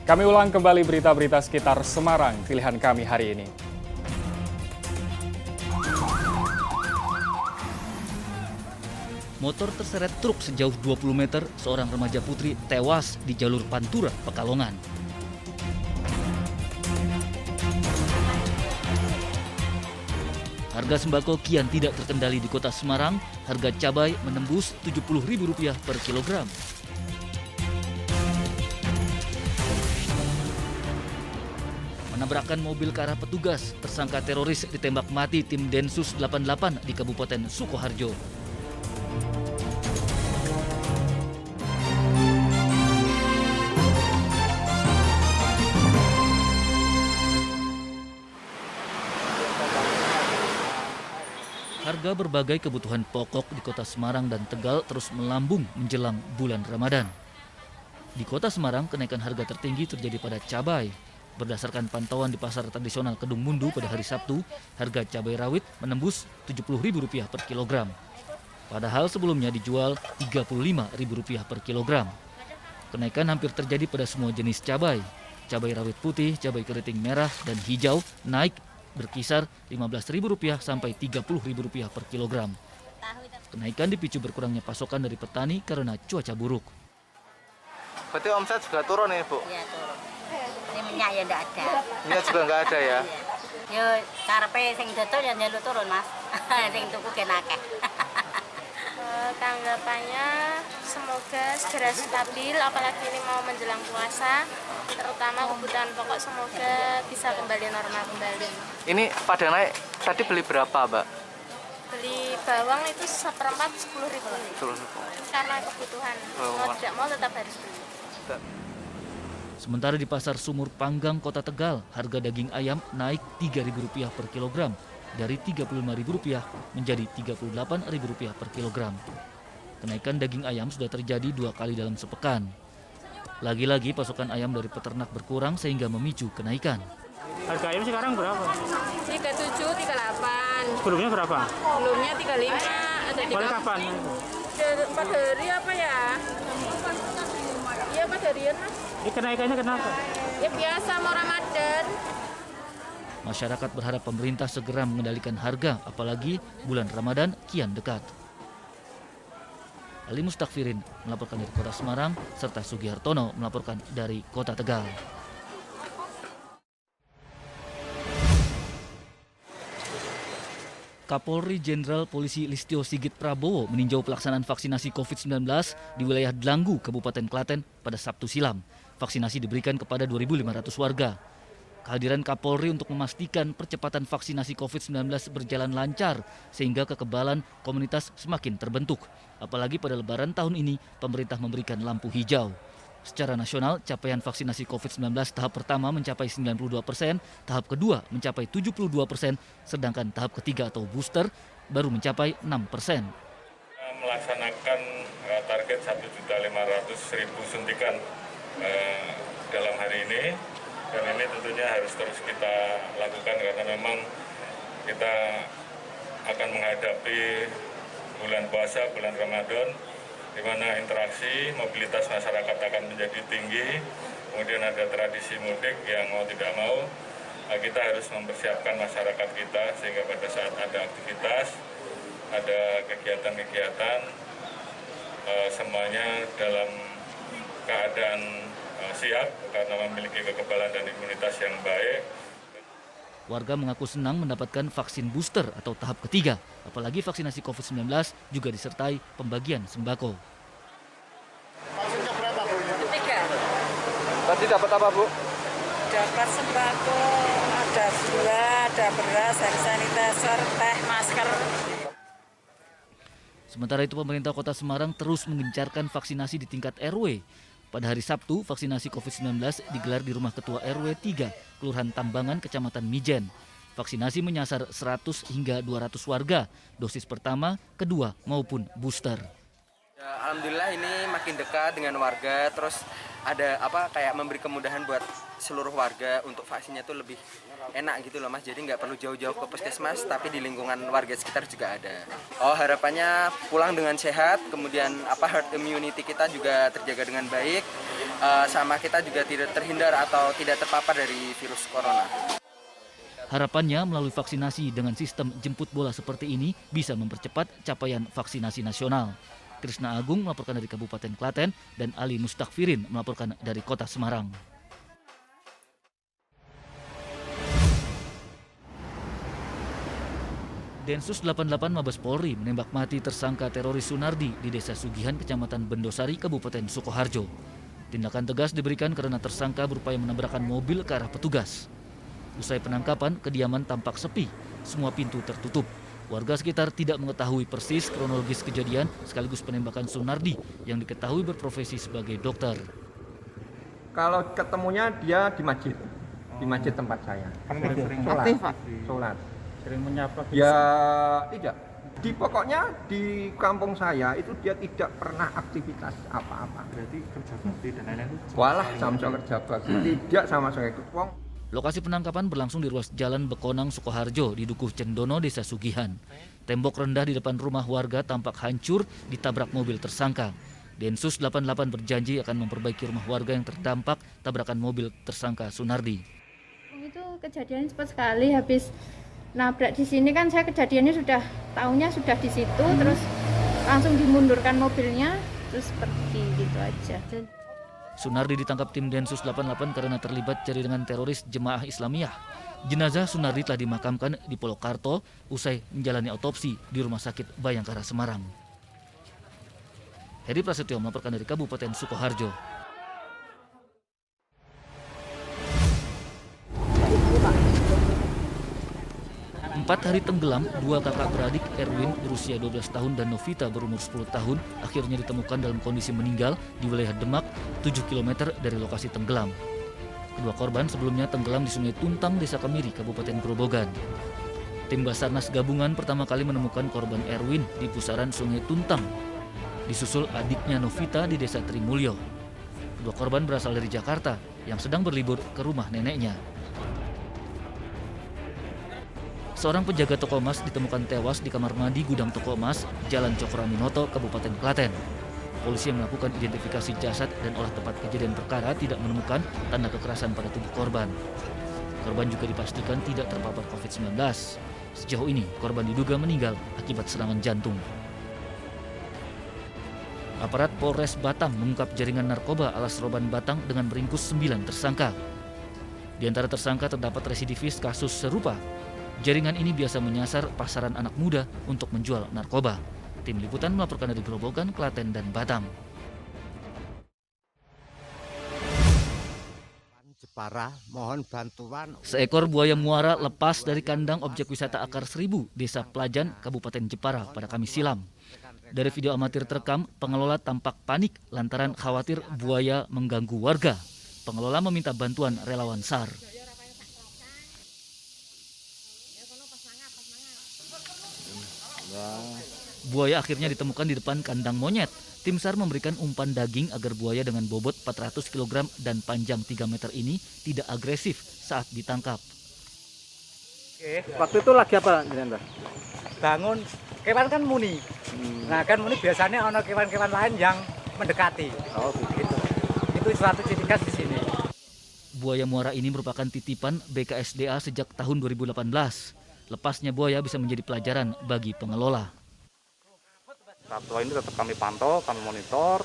Kami ulang kembali berita-berita sekitar Semarang, pilihan kami hari ini. Motor terseret truk sejauh 20 meter, seorang remaja putri tewas di jalur Pantura, Pekalongan. Harga sembako kian tidak terkendali di kota Semarang, harga cabai menembus Rp70.000 per kilogram. Menabrakkan mobil ke arah petugas, tersangka teroris ditembak mati tim Densus 88 di Kabupaten Sukoharjo. Harga berbagai kebutuhan pokok di kota Semarang dan Tegal terus melambung menjelang bulan Ramadan. Di kota Semarang, kenaikan harga tertinggi terjadi pada cabai. Berdasarkan pantauan di pasar tradisional Kedung Mundu pada hari Sabtu, harga cabai rawit menembus Rp70.000 per kilogram. Padahal sebelumnya dijual Rp35.000 per kilogram. Kenaikan hampir terjadi pada semua jenis cabai. Cabai rawit putih, cabai keriting merah, dan hijau naik berkisar Rp15.000 sampai Rp30.000 per kilogram. Kenaikan dipicu berkurangnya pasokan dari petani karena cuaca buruk. Berarti omset juga turun ya, Bu? Iya, turun. Ini minyak ya enggak ada. Minyak juga nggak ada ya? Yo karepe sing dodol ya njaluk turun, Mas. Sing tuku gen akeh. Tanggapannya semoga segera stabil, apalagi ini mau menjelang puasa, terutama kebutuhan pokok semoga bisa kembali normal kembali. Ini pada naik, tadi beli berapa, Mbak? Beli bawang itu seperempat Rp10.000 karena kebutuhan, mau tidak mau tetap harus beli. Sementara di pasar Sumur Panggang, Kota Tegal, harga daging ayam naik Rp3.000 per kilogram, dari Rp35.000 menjadi Rp38.000 per kilogram. Kenaikan daging ayam sudah terjadi 2 kali dalam sepekan. Lagi-lagi pasokan ayam dari peternak berkurang sehingga memicu kenaikan. Harga ayam sekarang berapa? 37, 38. Sebelumnya berapa? Sebelumnya 35, ada Mulai kapan? 4 hari apa ya? Iya 4 harian, Mas. Ini kenaikannya kenapa? Ya biasa mau Ramadan. Masyarakat berharap pemerintah segera mengendalikan harga, apalagi bulan Ramadan kian dekat. Ali Mustakfirin melaporkan dari Kota Semarang, serta Sugihartono melaporkan dari Kota Tegal. Kapolri Jenderal Polisi Listio Sigit Prabowo meninjau pelaksanaan vaksinasi COVID-19 di wilayah Dlanggu, Kabupaten Klaten pada Sabtu silam. Vaksinasi diberikan kepada 2.500 warga. Kehadiran Kapolri untuk memastikan percepatan vaksinasi COVID-19 berjalan lancar sehingga kekebalan komunitas semakin terbentuk. Apalagi pada Lebaran tahun ini, pemerintah memberikan lampu hijau. Secara nasional, capaian vaksinasi COVID-19 tahap pertama mencapai 92%, tahap kedua mencapai 72%, sedangkan tahap ketiga atau booster baru mencapai 6%. Melaksanakan target 1.500.000 suntikan dalam hari ini. Dan ini tentunya harus terus kita lakukan karena memang kita akan menghadapi bulan puasa, bulan Ramadan, di mana interaksi, mobilitas masyarakat akan menjadi tinggi, kemudian ada tradisi mudik yang mau tidak mau, kita harus mempersiapkan masyarakat kita sehingga pada saat ada aktivitas, ada kegiatan-kegiatan, semuanya dalam keadaan siap karena memiliki kekebalan dan imunitas yang baik. Warga mengaku senang mendapatkan vaksin booster atau tahap ketiga, apalagi vaksinasi COVID-19 juga disertai pembagian sembako. Vaksinnya berapa, Bu? 3. Tadi dapat apa, Bu? Dapat sembako, ada gula, ada beras, hand sanitizer, teh, masker. Sementara itu pemerintah Kota Semarang terus menggencarkan vaksinasi di tingkat RW. Pada hari Sabtu, vaksinasi COVID-19 digelar di rumah Ketua RW 3, Kelurahan Tambangan, Kecamatan Mijen. Vaksinasi menyasar 100 hingga 200 warga, dosis pertama, kedua maupun booster. Ya, alhamdulillah ini makin dekat dengan warga, terus ada kayak memberi kemudahan buat seluruh warga untuk vaksinnya itu lebih enak gitu loh Mas. Jadi nggak perlu jauh-jauh ke puskesmas, tapi di lingkungan warga sekitar juga ada. Harapannya pulang dengan sehat, kemudian herd immunity kita juga terjaga dengan baik, sama kita juga tidak terhindar atau tidak terpapar dari virus corona. Harapannya melalui vaksinasi dengan sistem jemput bola seperti ini bisa mempercepat capaian vaksinasi nasional. Krisna Agung melaporkan dari Kabupaten Klaten dan Ali Mustakfirin melaporkan dari Kota Semarang. Densus 88 Mabes Polri menembak mati tersangka teroris Sunardi di Desa Sugihan, Kecamatan Bendosari, Kabupaten Sukoharjo. Tindakan tegas diberikan karena tersangka berupaya menabrakkan mobil ke arah petugas. Usai penangkapan, kediaman tampak sepi, semua pintu tertutup. Warga sekitar tidak mengetahui persis kronologis kejadian sekaligus penembakan Sunardi yang diketahui berprofesi sebagai dokter. Kalau ketemunya dia di masjid tempat saya. Sering Sholat. Sering menyapa. Ya tidak. Pokoknya di kampung saya itu dia tidak pernah aktivitas apa-apa. Berarti kerja bakti dan lain-lain. Walah sama kerja bakti tidak sama sekali. Wong. Lokasi penangkapan berlangsung di ruas Jalan Bekonang, Sukoharjo di Dukuh Cendono, Desa Sugihan. Tembok rendah di depan rumah warga tampak hancur ditabrak mobil tersangka. Densus 88 berjanji akan memperbaiki rumah warga yang terdampak tabrakan mobil tersangka Sunardi. Itu kejadian cepat sekali, habis nabrak di sini kan saya kejadiannya tahunya sudah di situ, terus langsung dimundurkan mobilnya, terus pergi gitu aja. Sunardi ditangkap tim Densus 88 karena terlibat jaringan teroris Jemaah Islamiyah. Jenazah Sunardi telah dimakamkan di Polokarto usai menjalani otopsi di Rumah Sakit Bayangkara Semarang. Heri Prasetyo melaporkan dari Kabupaten Sukoharjo. Empat hari tenggelam, dua kakak beradik Erwin berusia 12 tahun dan Novita berumur 10 tahun akhirnya ditemukan dalam kondisi meninggal di wilayah Demak, 7 km dari lokasi tenggelam. Kedua korban sebelumnya tenggelam di Sungai Tuntang, Desa Kemiri, Kabupaten Grobogan. Tim Basarnas gabungan pertama kali menemukan korban Erwin di pusaran Sungai Tuntang. Disusul adiknya Novita di Desa Trimulyo. Kedua korban berasal dari Jakarta yang sedang berlibur ke rumah neneknya. Seorang penjaga toko emas ditemukan tewas di kamar mandi gudang toko emas Jalan Cokroaminoto, Kabupaten Klaten. Polisi yang melakukan identifikasi jasad dan olah tempat kejadian perkara tidak menemukan tanda kekerasan pada tubuh korban. Korban juga dipastikan tidak terpapar COVID-19. Sejauh ini, korban diduga meninggal akibat serangan jantung. Aparat Polres Batang mengungkap jaringan narkoba alas Roban Batang dengan meringkus 9 tersangka. Di antara tersangka terdapat residivis kasus serupa. Jaringan ini biasa menyasar pasaran anak muda untuk menjual narkoba. Tim Liputan melaporkan dari Grobogan, Klaten, dan Batang. Jepara, mohon bantuan. Seekor buaya muara lepas dari kandang objek wisata Akar Seribu, Desa Plajan, Kabupaten Jepara pada Kamis silam. Dari video amatir terekam, pengelola tampak panik lantaran khawatir buaya mengganggu warga. Pengelola meminta bantuan relawan SAR. Buaya akhirnya ditemukan di depan kandang monyet. Tim SAR memberikan umpan daging agar buaya dengan bobot 400 kg dan panjang 3 meter ini tidak agresif saat ditangkap. Waktu itu lagi apa, Mbak? Bangun, kewan kan muni. Nah kan muni biasanya ada kewan-kewan lain yang mendekati. Oh begitu. Itu suatu ciri khas di sini. Buaya muara ini merupakan titipan BKSDA sejak tahun 2018. Lepasnya buaya bisa menjadi pelajaran bagi pengelola. Satwa ini tetap kami pantau, kami monitor.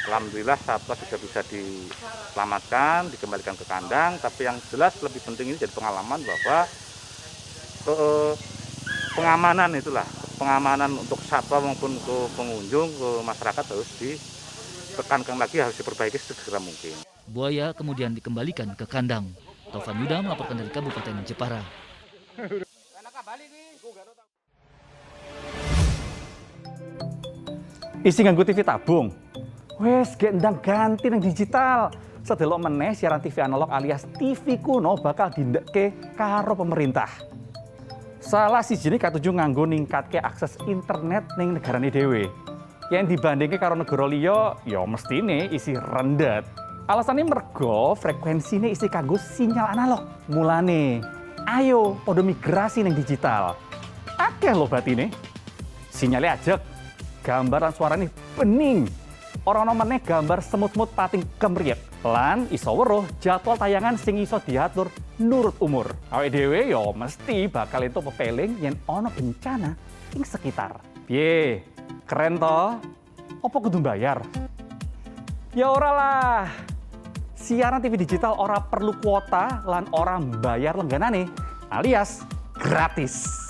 Alhamdulillah satwa sudah bisa diselamatkan, dikembalikan ke kandang. Tapi yang jelas lebih penting ini jadi pengalaman bahwa pengamanan itulah, pengamanan untuk satwa maupun ke pengunjung, ke masyarakat harus ditekankan lagi, harus diperbaiki segera mungkin. Buaya kemudian dikembalikan ke kandang. Taufan Yuda melaporkan dari Kabupaten Jepara. Isi nganggo TV tabung. Wes gendang ganti nang digital. Sedelok meneh siaran TV analog alias TV kuno bakal dindekke karo pemerintah. Salah sijine katuju nganggo ningkatke akses internet ning negarane dhewe. Yen dibandingke karo negara liya, ya mestine isi rendet. Alasannya mergo frekuensine isi kanggo sinyal analog. Mulane, ayo podo migrasi ning digital. Akeh lho batine. Sinyale ajek, gambar dan suaranya bening. ora ana meneh gambar semut-semut pating kemriyep. Lan iso weruh jadwal tayangan sing iso diatur nurut umur. Awake dhewe ya mesti bakal entuk pepeling yen ana bencana ing sekitar. Piye? Keren toh? Apa kudu bayar? Ya ora lah. Siaran TV digital ora perlu kuota lan ora bayar langganane, alias gratis.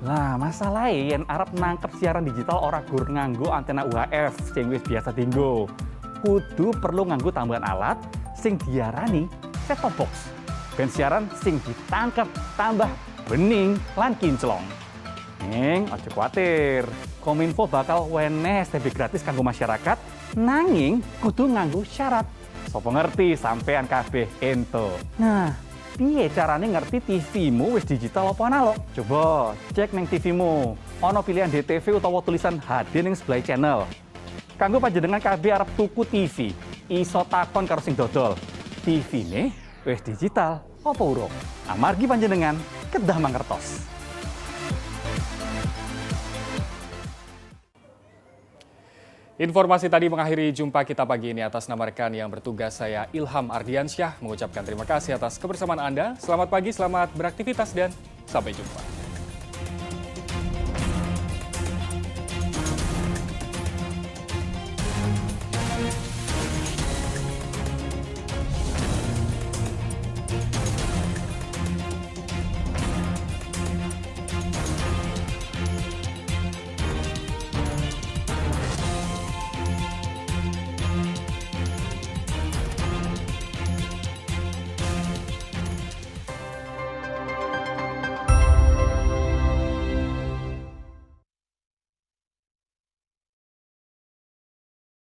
Nah, masalahnya yen arep nangkep siaran digital ora gur nganggo antena UHF sing wis biasa dienggo. Kudu perlu nganggo tambahan alat sing diarani set-top box. Ben siaran sing ditangkep tambah bening lan kinclong. Neng, aja kuatir. Kominfo bakal weneh STB gratis kanggo masyarakat, nanging kudu nganggo syarat. Sopo ngerti sampean kabeh ento. Nah, piye carane ngerti TV-mu wis digital apa analog? Coba cek neng TV-mu. Ono pilihan DTV utawa tulisan HD ning sebelah channel. Kanggo panjenengan kabeh arep tuku TV, iso takon karo sing dodol. TV-ne wis digital apa urung? Amargi panjenengan kedah mangertos. Informasi tadi mengakhiri jumpa kita pagi ini. Atas nama rekan yang bertugas, saya Ilham Ardiansyah mengucapkan terima kasih atas kebersamaan Anda. Selamat pagi, selamat beraktivitas, dan sampai jumpa.